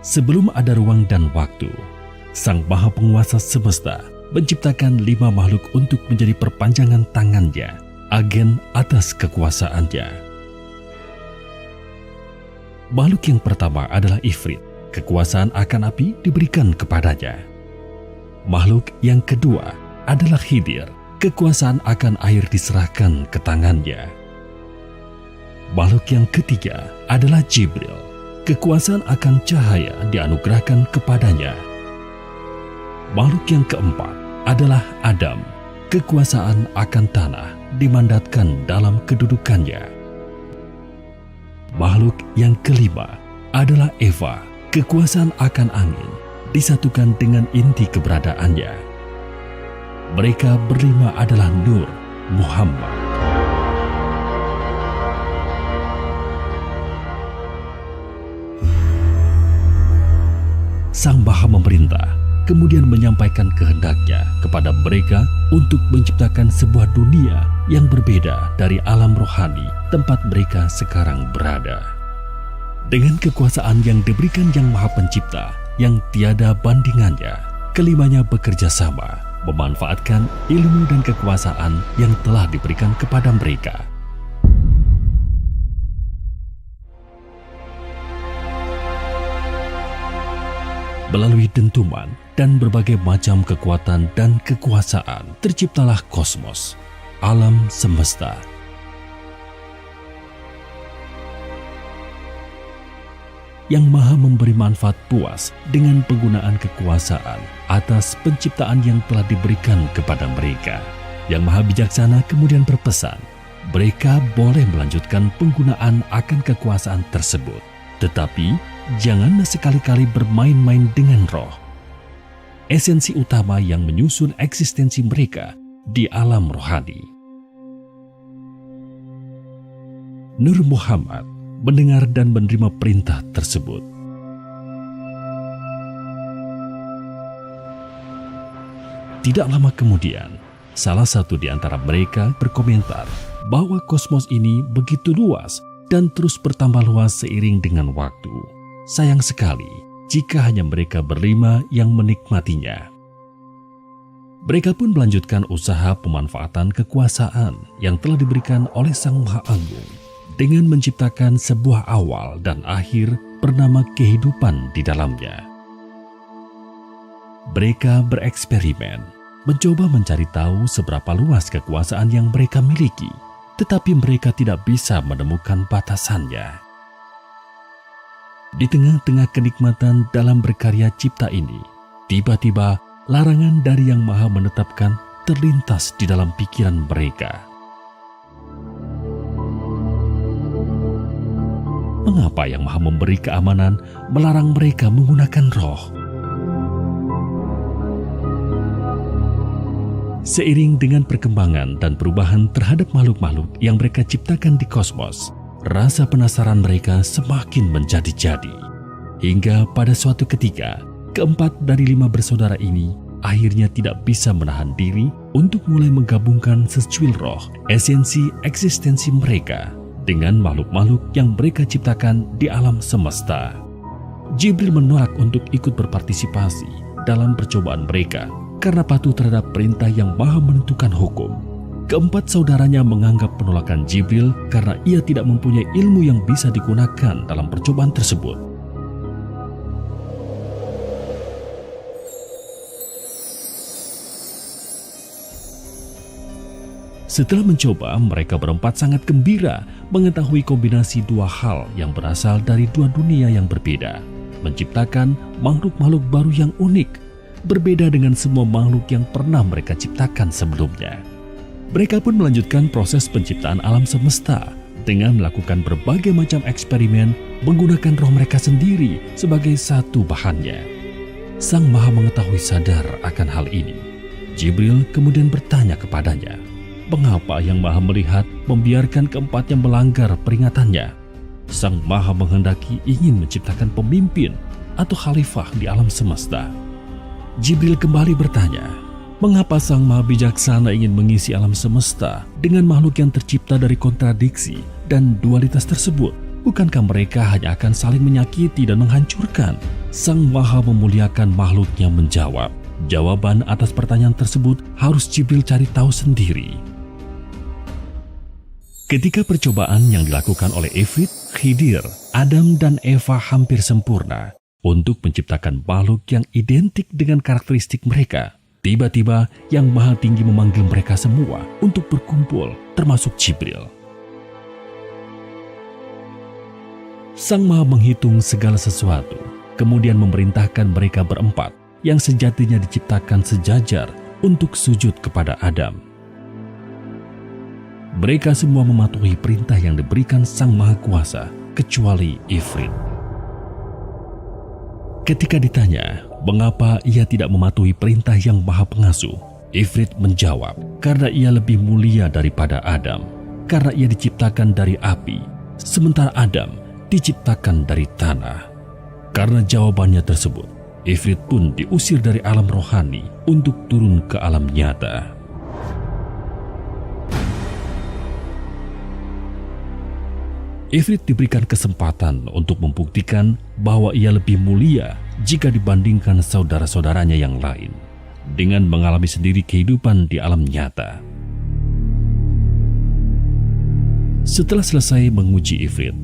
Sebelum ada ruang dan waktu, Sang Maha Penguasa semesta menciptakan 5 makhluk untuk menjadi perpanjangan tangannya, agen atas kekuasaannya. Makhluk yang pertama adalah Ifrit, kekuasaan akan api diberikan kepadanya. Makhluk yang kedua adalah Khidir, kekuasaan akan air diserahkan ke tangannya. Makhluk yang ketiga adalah Jibril, kekuasaan akan cahaya dianugerahkan kepadanya. Makhluk yang keempat adalah Adam, kekuasaan akan tanah dimandatkan dalam kedudukannya. Makhluk yang kelima adalah Eva, kekuasaan akan angin disatukan dengan inti keberadaannya. Mereka berlima adalah Nur Muhammad. Sang Maha memerintah, kemudian menyampaikan kehendaknya kepada mereka untuk menciptakan sebuah dunia yang berbeda dari alam rohani tempat mereka sekarang berada. Dengan kekuasaan yang diberikan Yang Maha Pencipta yang tiada bandingannya, kelimanya bekerja sama, memanfaatkan ilmu dan kekuasaan yang telah diberikan kepada mereka. Melalui dentuman dan berbagai macam kekuatan dan kekuasaan, terciptalah kosmos, alam semesta. Yang Maha memberi manfaat puas dengan penggunaan kekuasaan atas penciptaan yang telah diberikan kepada mereka. Yang Maha Bijaksana kemudian berpesan, mereka boleh melanjutkan penggunaan akan kekuasaan tersebut, tetapi jangan sekali-kali bermain-main dengan roh, esensi utama yang menyusun eksistensi mereka di alam rohani. Nur Muhammad mendengar dan menerima perintah tersebut. Tidak lama kemudian, salah satu di antara mereka berkomentar bahwa kosmos ini begitu luas dan terus bertambah luas seiring dengan waktu. Sayang sekali jika hanya mereka berlima yang menikmatinya. Mereka pun melanjutkan usaha pemanfaatan kekuasaan yang telah diberikan oleh Sang Maha Agung dengan menciptakan sebuah awal dan akhir bernama kehidupan di dalamnya. Mereka bereksperimen, mencoba mencari tahu seberapa luas kekuasaan yang mereka miliki, tetapi mereka tidak bisa menemukan batasannya. Di tengah-tengah kenikmatan dalam berkarya cipta ini, tiba-tiba larangan dari Yang Maha menetapkan terlintas di dalam pikiran mereka. Mengapa Yang Maha memberi keamanan melarang mereka menggunakan roh? Seiring dengan perkembangan dan perubahan terhadap makhluk-makhluk yang mereka ciptakan di kosmos, rasa penasaran mereka semakin menjadi-jadi. Hingga pada suatu ketika, keempat dari 5 bersaudara ini akhirnya tidak bisa menahan diri untuk mulai menggabungkan secuil roh, esensi eksistensi mereka, dengan makhluk-makhluk yang mereka ciptakan di alam semesta. Jibril menolak untuk ikut berpartisipasi dalam percobaan mereka karena patuh terhadap perintah Yang Maha menentukan hukum. Keempat saudaranya menganggap penolakan Jibril karena ia tidak mempunyai ilmu yang bisa digunakan dalam percobaan tersebut. Setelah mencoba, mereka berempat sangat gembira mengetahui kombinasi 2 hal yang berasal dari 2 dunia yang berbeda, menciptakan makhluk-makhluk baru yang unik, berbeda dengan semua makhluk yang pernah mereka ciptakan sebelumnya. Mereka pun melanjutkan proses penciptaan alam semesta dengan melakukan berbagai macam eksperimen menggunakan roh mereka sendiri sebagai satu bahannya. Sang Maha mengetahui sadar akan hal ini. Jibril kemudian bertanya kepadanya, mengapa Yang Maha melihat membiarkan keempatnya melanggar peringatannya? Sang Maha menghendaki ingin menciptakan pemimpin atau khalifah di alam semesta. Jibril kembali bertanya, mengapa Sang Maha Bijaksana ingin mengisi alam semesta dengan makhluk yang tercipta dari kontradiksi dan dualitas tersebut? Bukankah mereka hanya akan saling menyakiti dan menghancurkan? Sang Maha Memuliakan makhluknya menjawab. Jawaban atas pertanyaan tersebut harus Jibril cari tahu sendiri. Ketika percobaan yang dilakukan oleh Ifrit, Khidir, Adam dan Eva hampir sempurna untuk menciptakan makhluk yang identik dengan karakteristik mereka, tiba-tiba Yang Maha Tinggi memanggil mereka semua untuk berkumpul, termasuk Jibril. Sang Maha menghitung segala sesuatu, kemudian memerintahkan mereka berempat yang sejatinya diciptakan sejajar untuk sujud kepada Adam. Mereka semua mematuhi perintah yang diberikan Sang Maha Kuasa, kecuali Ifrit. Ketika ditanya mengapa ia tidak mematuhi perintah Yang Maha Pengasuh, Ifrit menjawab, karena ia lebih mulia daripada Adam, karena ia diciptakan dari api, sementara Adam diciptakan dari tanah. Karena jawabannya tersebut, Ifrit pun diusir dari alam rohani untuk turun ke alam nyata. Ifrit diberikan kesempatan untuk membuktikan bahwa ia lebih mulia jika dibandingkan saudara-saudaranya yang lain, dengan mengalami sendiri kehidupan di alam nyata. Setelah selesai menguji Ifrit,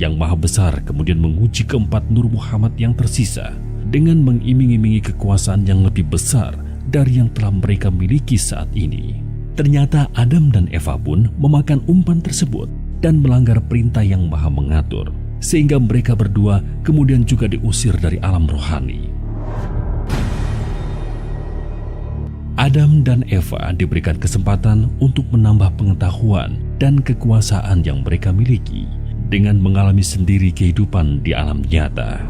Yang Maha Besar kemudian menguji keempat Nur Muhammad yang tersisa dengan mengiming-imingi kekuasaan yang lebih besar dari yang telah mereka miliki saat ini. Ternyata Adam dan Eva pun memakan umpan tersebut dan melanggar perintah Yang Maha Mengatur, sehingga mereka berdua kemudian juga diusir dari alam rohani. Adam dan Eva diberikan kesempatan untuk menambah pengetahuan dan kekuasaan yang mereka miliki dengan mengalami sendiri kehidupan di alam nyata.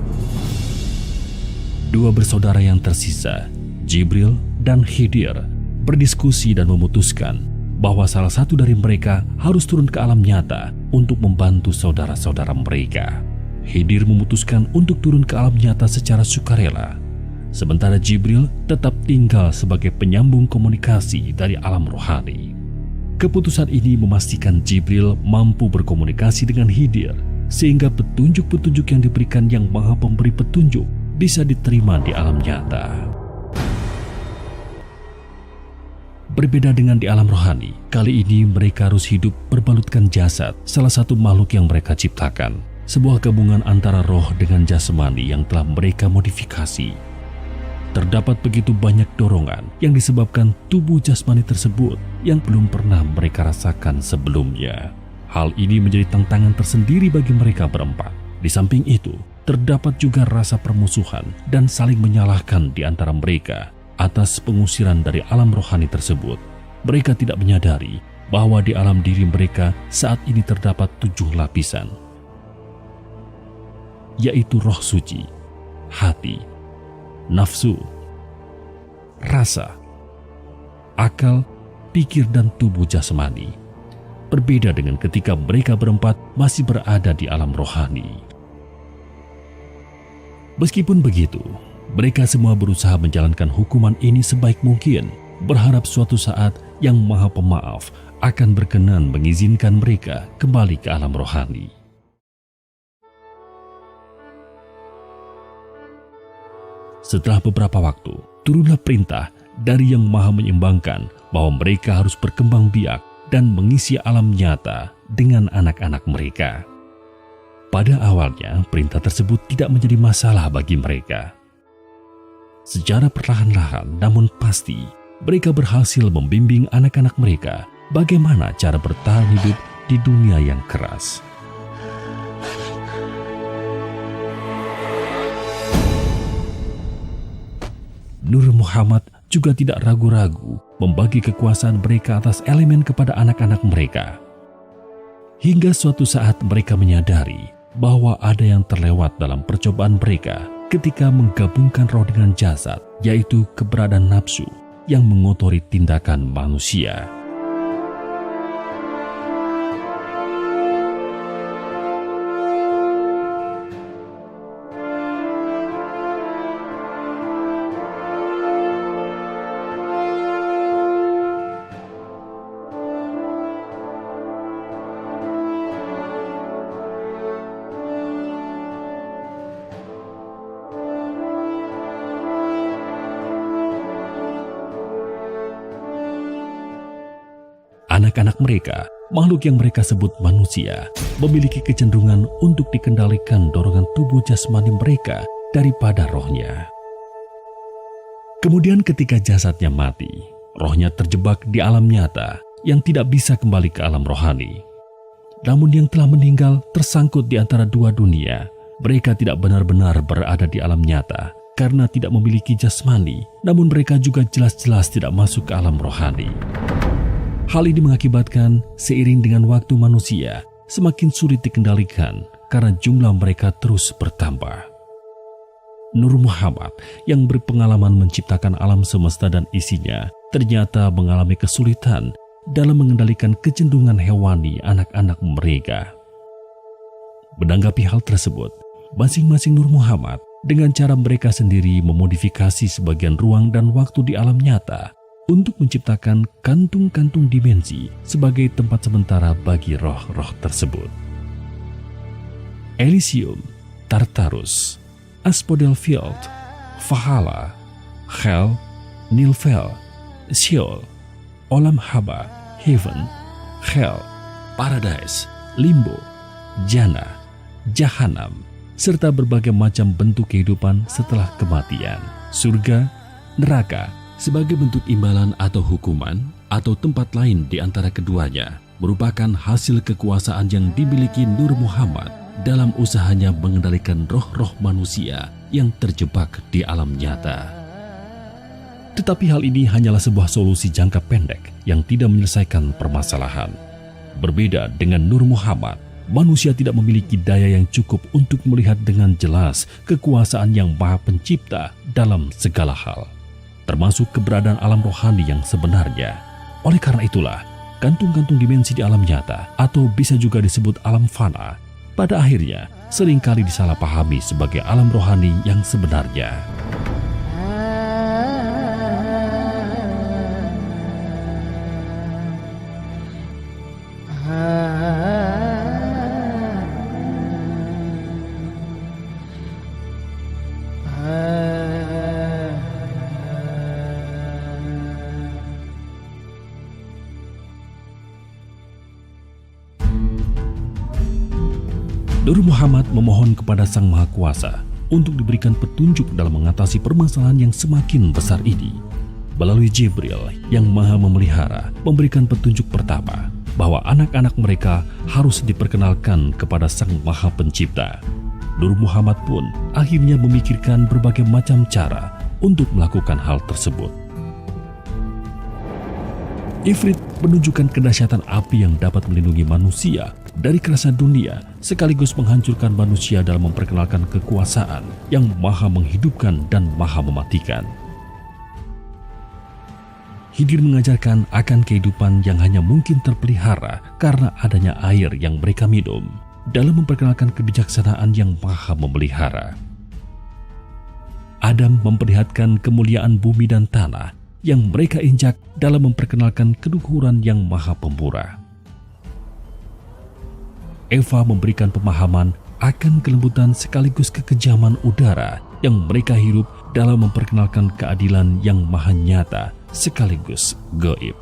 Dua bersaudara yang tersisa, Jibril dan Khidir, berdiskusi dan memutuskan bahwa salah satu dari mereka harus turun ke alam nyata untuk membantu saudara-saudara mereka. Khidir memutuskan untuk turun ke alam nyata secara sukarela, sementara Jibril tetap tinggal sebagai penyambung komunikasi dari alam rohani. Keputusan ini memastikan Jibril mampu berkomunikasi dengan Khidir, sehingga petunjuk-petunjuk yang diberikan Yang Maha Pemberi Petunjuk bisa diterima di alam nyata. Berbeda dengan di alam rohani, kali ini mereka harus hidup berbalutkan jasad salah satu makhluk yang mereka ciptakan. Sebuah gabungan antara roh dengan jasmani yang telah mereka modifikasi. Terdapat begitu banyak dorongan yang disebabkan tubuh jasmani tersebut yang belum pernah mereka rasakan sebelumnya. Hal ini menjadi tantangan tersendiri bagi mereka berempat. Di samping itu, terdapat juga rasa permusuhan dan saling menyalahkan di antara mereka atas pengusiran dari alam rohani tersebut. Mereka tidak menyadari bahwa di alam diri mereka saat ini terdapat 7 lapisan, yaitu roh suci, hati, nafsu, rasa, akal, pikir, dan tubuh jasmani. Berbeda dengan ketika mereka berempat masih berada di alam rohani. Meskipun begitu, mereka semua berusaha menjalankan hukuman ini sebaik mungkin, berharap suatu saat Yang Maha Pemaaf akan berkenan mengizinkan mereka kembali ke alam rohani. Setelah beberapa waktu, turunlah perintah dari Yang Maha Menyeimbangkan bahwa mereka harus berkembang biak dan mengisi alam nyata dengan anak-anak mereka. Pada awalnya, perintah tersebut tidak menjadi masalah bagi mereka. Secara perlahan-lahan namun pasti, mereka berhasil membimbing anak-anak mereka bagaimana cara bertahan hidup di dunia yang keras. Nur Muhammad juga tidak ragu-ragu membagi kekuasaan mereka atas elemen kepada anak-anak mereka. Hingga suatu saat mereka menyadari bahwa ada yang terlewat dalam percobaan mereka ketika menggabungkan roh dengan jasad, yaitu keberadaan nafsu yang mengotori tindakan manusia. anak-anak mereka, makhluk yang mereka sebut manusia, memiliki kecenderungan untuk dikendalikan dorongan tubuh jasmani mereka daripada rohnya. Kemudian ketika jasadnya mati, rohnya terjebak di alam nyata yang tidak bisa kembali ke alam rohani. Namun yang telah meninggal tersangkut di antara dua dunia. Mereka tidak benar-benar berada di alam nyata karena tidak memiliki jasmani, namun mereka juga jelas-jelas tidak masuk ke alam rohani. Hal ini mengakibatkan seiring dengan waktu manusia semakin sulit dikendalikan karena jumlah mereka terus bertambah. Nur Muhammad yang berpengalaman menciptakan alam semesta dan isinya ternyata mengalami kesulitan dalam mengendalikan kecenderungan hewani anak-anak mereka. Menanggapi hal tersebut, masing-masing Nur Muhammad dengan cara mereka sendiri memodifikasi sebagian ruang dan waktu di alam nyata untuk menciptakan kantung-kantung dimensi sebagai tempat sementara bagi roh-roh tersebut. Elysium, Tartarus, Asphodel Field, Valhalla, Hell, Nilfgaard, Sheol, Olam Haba, Heaven, Hell, Paradise, Limbo, Jannah, Jahanam, serta berbagai macam bentuk kehidupan setelah kematian, surga, neraka, sebagai bentuk imbalan atau hukuman, atau tempat lain di antara keduanya, merupakan hasil kekuasaan yang dimiliki Nur Muhammad dalam usahanya mengendalikan roh-roh manusia yang terjebak di alam nyata. Tetapi hal ini hanyalah sebuah solusi jangka pendek yang tidak menyelesaikan permasalahan. Berbeda dengan Nur Muhammad, manusia tidak memiliki daya yang cukup untuk melihat dengan jelas kekuasaan yang Maha Pencipta dalam segala hal, termasuk keberadaan alam rohani yang sebenarnya. Oleh karena itulah, kantung-kantung dimensi di alam nyata, atau bisa juga disebut alam fana, pada akhirnya seringkali disalahpahami sebagai alam rohani yang sebenarnya. Nur Muhammad memohon kepada Sang Maha Kuasa untuk diberikan petunjuk dalam mengatasi permasalahan yang semakin besar ini. Melalui Jibril yang Maha Memelihara memberikan petunjuk pertama bahwa anak-anak mereka harus diperkenalkan kepada Sang Maha Pencipta. Nur Muhammad pun akhirnya memikirkan berbagai macam cara untuk melakukan hal tersebut. Ifrit menunjukkan kedahsyatan api yang dapat melindungi manusia dari kerasa dunia, sekaligus menghancurkan manusia dalam memperkenalkan kekuasaan yang maha menghidupkan dan maha mematikan. Khidir mengajarkan akan kehidupan yang hanya mungkin terpelihara karena adanya air yang mereka minum, dalam memperkenalkan kebijaksanaan yang maha memelihara. Adam memperlihatkan kemuliaan bumi dan tanah yang mereka injak dalam memperkenalkan keluhuran yang maha pemurah. Eva memberikan pemahaman akan kelembutan sekaligus kekejaman udara yang mereka hirup dalam memperkenalkan keadilan yang maha nyata sekaligus gaib.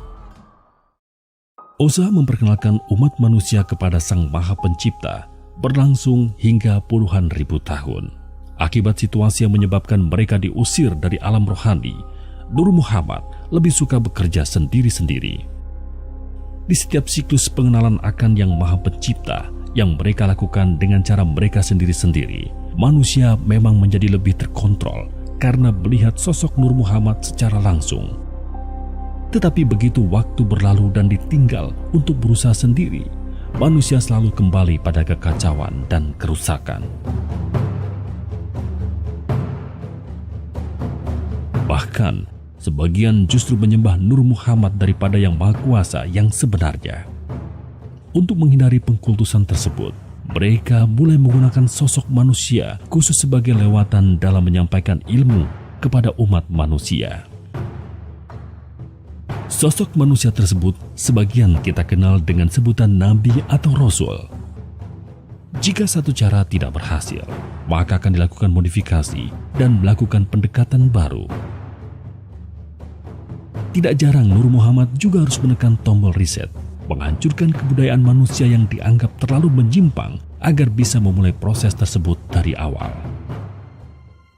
Usaha memperkenalkan umat manusia kepada Sang Maha Pencipta berlangsung hingga puluhan ribu tahun. Akibat situasi yang menyebabkan mereka diusir dari alam rohani, Nur Muhammad lebih suka bekerja sendiri-sendiri. Di setiap siklus pengenalan akan Yang Maha Pencipta yang mereka lakukan dengan cara mereka sendiri-sendiri, manusia memang menjadi lebih terkontrol karena melihat sosok Nur Muhammad secara langsung. Tetapi begitu waktu berlalu dan ditinggal untuk berusaha sendiri, manusia selalu kembali pada kekacauan dan kerusakan. Bahkan, sebagian justru menyembah Nur Muhammad daripada Yang Maha Kuasa yang sebenarnya. Untuk menghindari pengkultusan tersebut, mereka mulai menggunakan sosok manusia khusus sebagai lewatan dalam menyampaikan ilmu kepada umat manusia. Sosok manusia tersebut sebagian kita kenal dengan sebutan Nabi atau Rasul. Jika satu cara tidak berhasil, maka akan dilakukan modifikasi dan melakukan pendekatan baru. Tidak jarang Nur Muhammad juga harus menekan tombol reset menghancurkan kebudayaan manusia yang dianggap terlalu menyimpang agar bisa memulai proses tersebut dari awal.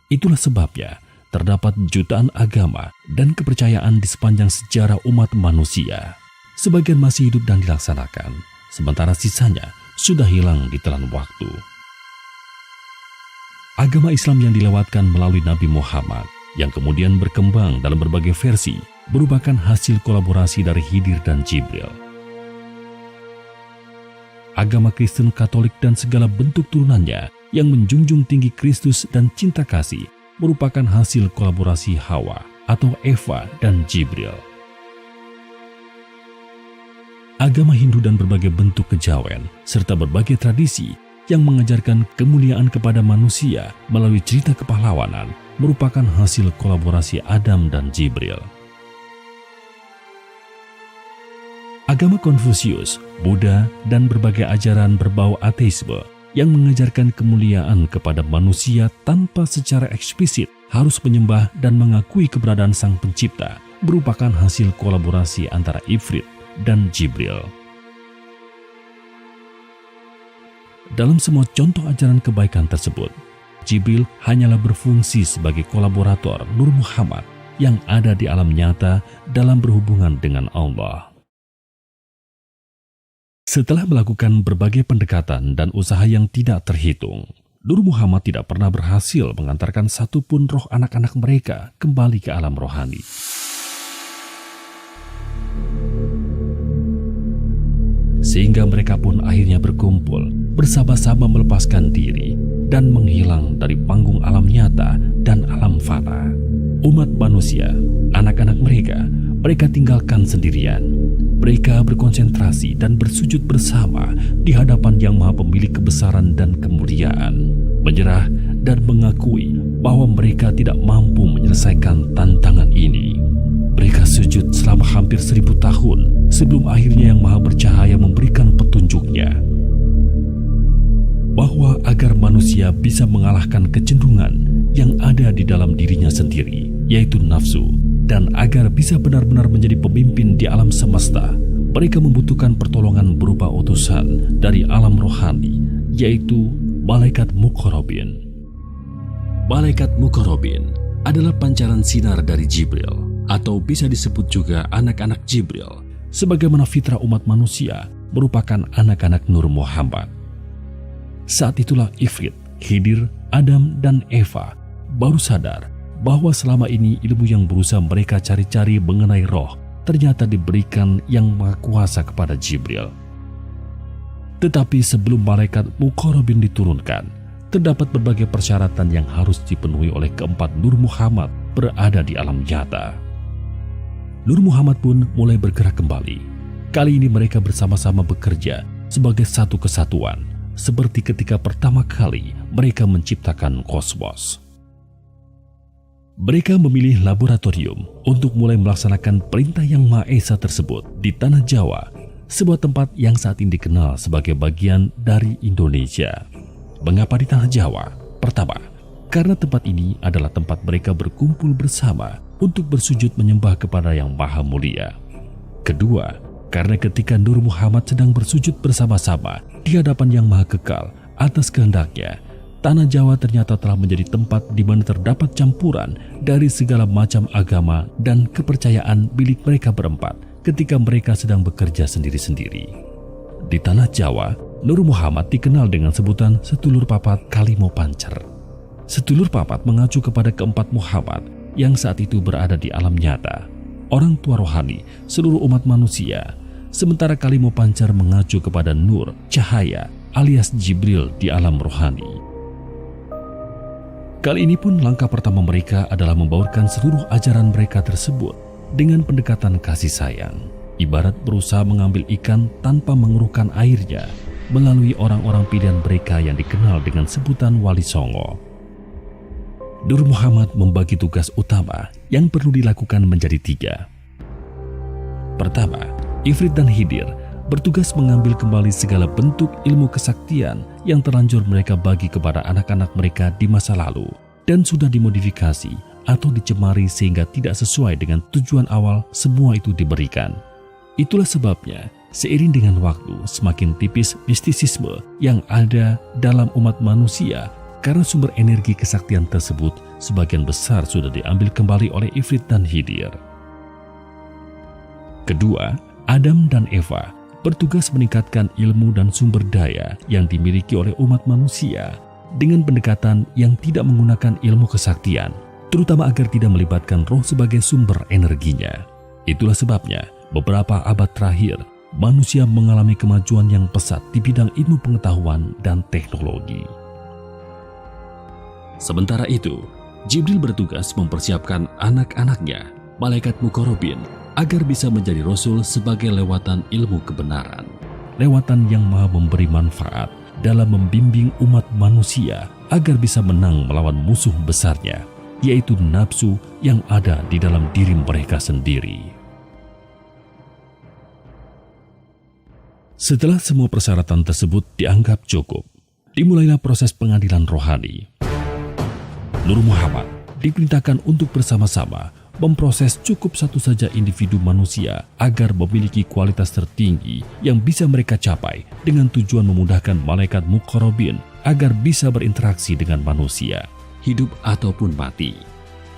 Itulah sebabnya terdapat jutaan agama dan kepercayaan di sepanjang sejarah umat manusia. Sebagian masih hidup dan dilaksanakan, sementara sisanya sudah hilang di telan waktu. Agama Islam yang dilewatkan melalui Nabi Muhammad, yang kemudian berkembang dalam berbagai versi, merupakan hasil kolaborasi dari Khidir dan Jibril. Agama Kristen Katolik dan segala bentuk turunannya yang menjunjung tinggi Kristus dan cinta kasih merupakan hasil kolaborasi Hawa atau Eva dan Jibril. Agama Hindu dan berbagai bentuk kejawen serta berbagai tradisi yang mengajarkan kemuliaan kepada manusia melalui cerita kepahlawanan merupakan hasil kolaborasi Adam dan Jibril. Agama Konfusius, Buddha, dan berbagai ajaran berbau ateisme yang mengajarkan kemuliaan kepada manusia tanpa secara eksplisit harus menyembah dan mengakui keberadaan Sang Pencipta merupakan hasil kolaborasi antara Ifrit dan Jibril. Dalam semua contoh ajaran kebaikan tersebut, Jibril hanyalah berfungsi sebagai kolaborator Nur Muhammad yang ada di alam nyata dalam berhubungan dengan Allah. Setelah melakukan berbagai pendekatan dan usaha yang tidak terhitung, Nur Muhammad tidak pernah berhasil mengantarkan satupun roh anak-anak mereka kembali ke alam rohani. Sehingga mereka pun akhirnya berkumpul, bersama-sama melepaskan diri dan menghilang dari panggung alam nyata dan alam fana. Umat manusia, anak-anak mereka tinggalkan sendirian. Mereka berkonsentrasi dan bersujud bersama di hadapan Yang Maha Pemilik kebesaran dan kemuliaan, menyerah dan mengakui bahwa mereka tidak mampu menyelesaikan tantangan ini. Mereka sujud selama hampir 1000 tahun sebelum akhirnya Yang Maha Bercahaya memberikan petunjuknya. Bahwa agar manusia bisa mengalahkan kecenderungan yang ada di dalam dirinya sendiri, yaitu nafsu, dan agar bisa benar-benar menjadi pemimpin di alam semesta, mereka membutuhkan pertolongan berupa utusan dari alam rohani, yaitu Malaikat Muqarrabin. Malaikat Muqarrabin adalah pancaran sinar dari Jibril, atau bisa disebut juga anak-anak Jibril, sebagaimana fitrah umat manusia merupakan anak-anak Nur Muhammad. Saat itulah Ifrit, Khidir, Adam, dan Eva baru sadar bahwa selama ini ilmu yang berusaha mereka cari-cari mengenai roh ternyata diberikan Yang Maha Kuasa kepada Jibril. Tetapi sebelum Malaikat Muqarrabin diturunkan, terdapat berbagai persyaratan yang harus dipenuhi oleh keempat Nur Muhammad berada di alam nyata. Nur Muhammad pun mulai bergerak kembali. Kali ini mereka bersama-sama bekerja sebagai satu kesatuan, seperti ketika pertama kali mereka menciptakan kosmos. Mereka memilih laboratorium untuk mulai melaksanakan perintah Yang Maha Esa tersebut di Tanah Jawa, sebuah tempat yang saat ini dikenal sebagai bagian dari Indonesia. Mengapa di Tanah Jawa? Pertama, karena tempat ini adalah tempat mereka berkumpul bersama untuk bersujud menyembah kepada Yang Maha Mulia. Kedua, karena ketika Nur Muhammad sedang bersujud bersama-sama di hadapan Yang Maha Kekal atas kehendaknya, Tanah Jawa ternyata telah menjadi tempat di mana terdapat campuran dari segala macam agama dan kepercayaan milik mereka berempat ketika mereka sedang bekerja sendiri-sendiri. Di Tanah Jawa, Nur Muhammad dikenal dengan sebutan Sedulur Papat Kalimo Pancer. Sedulur Papat mengacu kepada keempat Muhammad yang saat itu berada di alam nyata, orang tua rohani seluruh umat manusia, sementara Kalimo Pancer mengacu kepada Nur, cahaya, alias Jibril di alam rohani. Kali ini pun langkah pertama mereka adalah membaurkan seluruh ajaran mereka tersebut dengan pendekatan kasih sayang, ibarat berusaha mengambil ikan tanpa mengeruhkan airnya melalui orang-orang pilihan mereka yang dikenal dengan sebutan Wali Songo. Nur Muhammad membagi tugas utama yang perlu dilakukan menjadi 3. Pertama, Ifrit dan Khidir bertugas mengambil kembali segala bentuk ilmu kesaktian yang terlanjur mereka bagi kepada anak-anak mereka di masa lalu dan sudah dimodifikasi atau dicemari sehingga tidak sesuai dengan tujuan awal semua itu diberikan. Itulah sebabnya Seiring dengan waktu, semakin tipis mistisisme yang ada dalam umat manusia karena sumber energi kesaktian tersebut sebagian besar sudah diambil kembali oleh Ifrit dan Hidir. Kedua, Adam dan Eva bertugas meningkatkan ilmu dan sumber daya yang dimiliki oleh umat manusia dengan pendekatan yang tidak menggunakan ilmu kesaktian, terutama agar tidak melibatkan roh sebagai sumber energinya. Itulah sebabnya beberapa abad terakhir manusia mengalami kemajuan yang pesat di bidang ilmu pengetahuan dan teknologi. Sementara itu, Jibril bertugas mempersiapkan anak-anaknya, malaikat Muqarrabin, agar bisa menjadi rasul sebagai lewatan ilmu kebenaran. Lewatan yang maha memberi manfaat dalam membimbing umat manusia agar bisa menang melawan musuh besarnya, yaitu nafsu yang ada di dalam diri mereka sendiri. Setelah semua persyaratan tersebut dianggap cukup, dimulailah proses pengadilan rohani. Nur Muhammad diperintahkan untuk bersama-sama memproses cukup satu saja individu manusia agar memiliki kualitas tertinggi yang bisa mereka capai dengan tujuan memudahkan malaikat Muqarrabin agar bisa berinteraksi dengan manusia, hidup ataupun mati.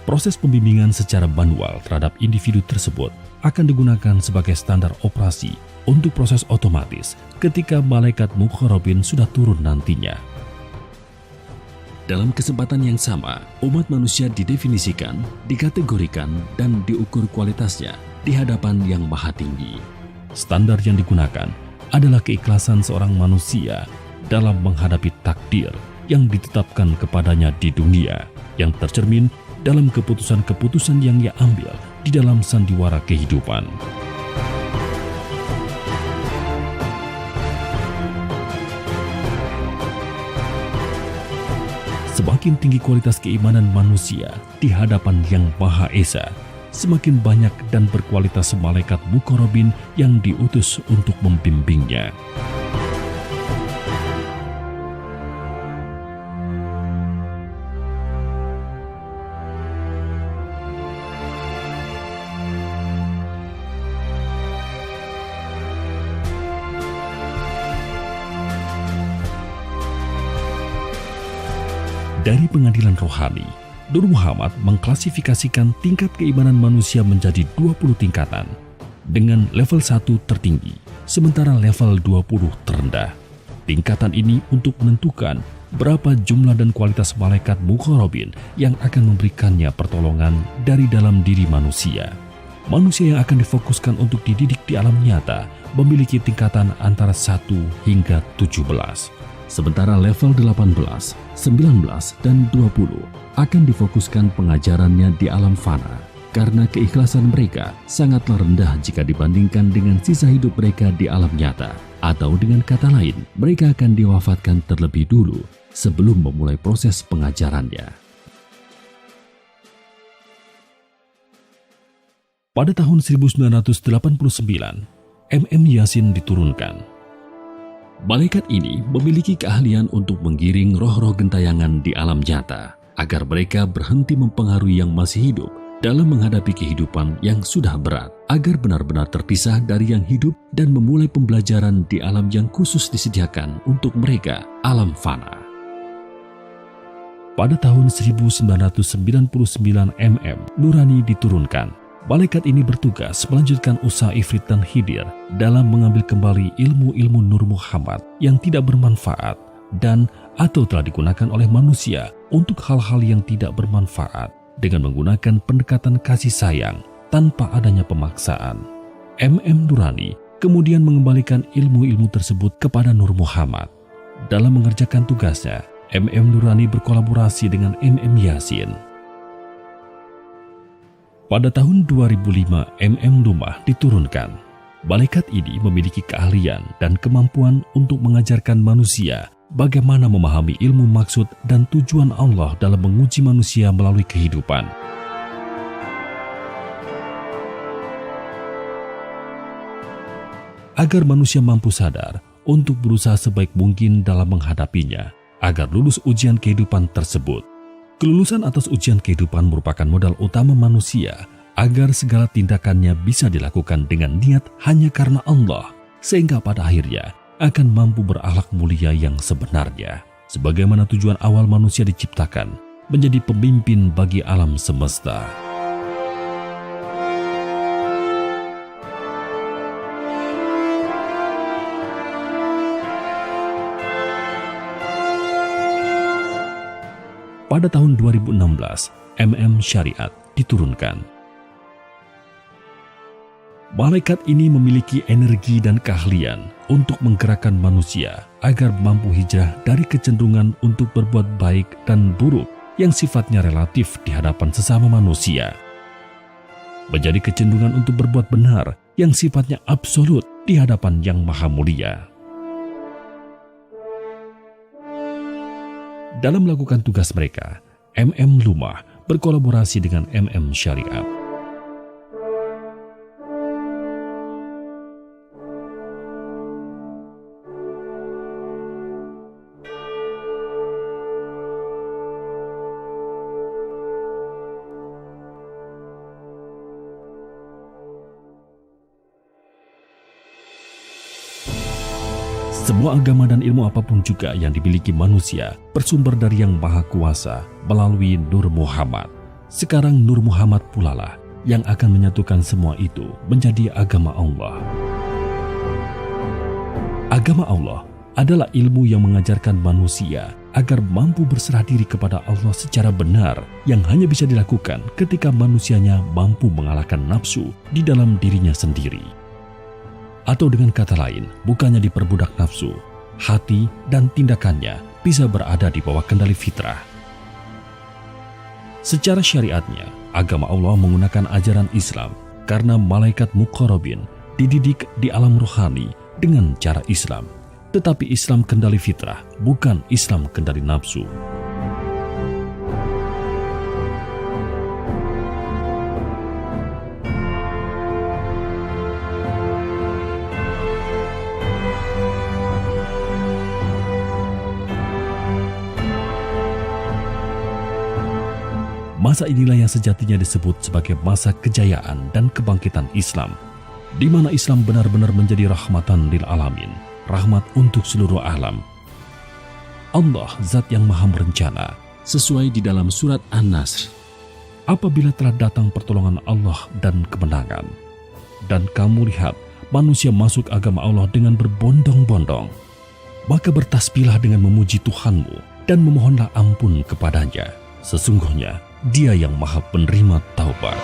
Proses pembimbingan secara manual terhadap individu tersebut akan digunakan sebagai standar operasi untuk proses otomatis ketika malaikat Muqarrabin sudah turun nantinya. Dalam kesempatan yang sama, umat manusia didefinisikan, dikategorikan, dan diukur kualitasnya di hadapan yang maha tinggi. Standar yang digunakan adalah keikhlasan seorang manusia dalam menghadapi takdir yang ditetapkan kepadanya di dunia, yang tercermin dalam keputusan-keputusan yang ia ambil di dalam sandiwara kehidupan. Semakin tinggi kualitas keimanan manusia di hadapan Yang Maha Esa, semakin banyak dan berkualitas malaikat Muqarrabin yang diutus untuk membimbingnya. Dari pengadilan rohani, Nur Muhammad mengklasifikasikan tingkat keimanan manusia menjadi 20 tingkatan dengan level 1 tertinggi, sementara level 20 terendah. Tingkatan ini untuk menentukan berapa jumlah dan kualitas malaikat Muqarrabin yang akan memberikannya pertolongan dari dalam diri manusia. Manusia yang akan difokuskan untuk dididik di alam nyata memiliki tingkatan antara 1 hingga 17. Sementara level 18, 19, dan 20 akan difokuskan pengajarannya di alam fana karena keikhlasan mereka sangatlah rendah jika dibandingkan dengan sisa hidup mereka di alam nyata. Atau dengan kata lain, mereka akan diwafatkan terlebih dulu sebelum memulai proses pengajarannya. Pada tahun 1989, MM Yasin diturunkan. Malaikat ini memiliki keahlian untuk menggiring roh-roh gentayangan di alam nyata agar mereka berhenti mempengaruhi yang masih hidup dalam menghadapi kehidupan yang sudah berat, agar benar-benar terpisah dari yang hidup dan memulai pembelajaran di alam yang khusus disediakan untuk mereka, alam fana. Pada tahun 1999 MM Nurani diturunkan. Malaikat ini bertugas melanjutkan usaha Ifrit dan Hidir dalam mengambil kembali ilmu-ilmu Nur Muhammad yang tidak bermanfaat dan atau telah digunakan oleh manusia untuk hal-hal yang tidak bermanfaat dengan menggunakan pendekatan kasih sayang tanpa adanya pemaksaan. MM Nurani kemudian mengembalikan ilmu-ilmu tersebut kepada Nur Muhammad. Dalam mengerjakan tugasnya, MM Nurani berkolaborasi dengan MM Yasin. Pada tahun 2005, MM Lumah diturunkan. Malaikat ini memiliki keahlian dan kemampuan untuk mengajarkan manusia bagaimana memahami ilmu maksud dan tujuan Allah dalam menguji manusia melalui kehidupan. Agar manusia mampu sadar untuk berusaha sebaik mungkin dalam menghadapinya, agar lulus ujian kehidupan tersebut. Kelulusan atas ujian kehidupan merupakan modal utama manusia agar segala tindakannya bisa dilakukan dengan niat hanya karena Allah sehingga pada akhirnya akan mampu berakhlak mulia yang sebenarnya. Sebagaimana tujuan awal manusia diciptakan, menjadi pemimpin bagi alam semesta. Pada tahun 2016, Syariat diturunkan. Malaikat ini memiliki energi dan keahlian untuk menggerakkan manusia agar mampu hijrah dari kecenderungan untuk berbuat baik dan buruk yang sifatnya relatif di hadapan sesama manusia, menjadi kecenderungan untuk berbuat benar yang sifatnya absolut di hadapan Yang Maha Mulia. Dalam melakukan tugas mereka, Lumah berkolaborasi dengan Syariat. Semua agama dan ilmu apapun juga yang dimiliki manusia bersumber dari Yang Maha Kuasa melalui Nur Muhammad. Sekarang Nur Muhammad pula lah yang akan menyatukan semua itu menjadi agama Allah. Agama Allah adalah ilmu yang mengajarkan manusia agar mampu berserah diri kepada Allah secara benar, yang hanya bisa dilakukan ketika manusianya mampu mengalahkan nafsu di dalam dirinya sendiri. Atau dengan kata lain, bukannya diperbudak nafsu, hati dan tindakannya bisa berada di bawah kendali fitrah. Secara syariatnya, agama Allah menggunakan ajaran Islam karena malaikat muqarrabin dididik di alam rohani dengan cara Islam. Tetapi Islam kendali fitrah, bukan Islam kendali nafsu. Masa inilah yang sejatinya disebut sebagai masa kejayaan dan kebangkitan Islam, di mana Islam benar-benar menjadi rahmatan lil alamin, rahmat untuk seluruh alam. Allah Zat yang Maha Merencana, sesuai di dalam surat An-Nasr, apabila telah datang pertolongan Allah dan kemenangan, dan kamu lihat manusia masuk agama Allah dengan berbondong-bondong, maka bertasbihlah dengan memuji Tuhanmu dan memohonlah ampun kepadanya. Sesungguhnya Dia yang Maha Penerima Taubat.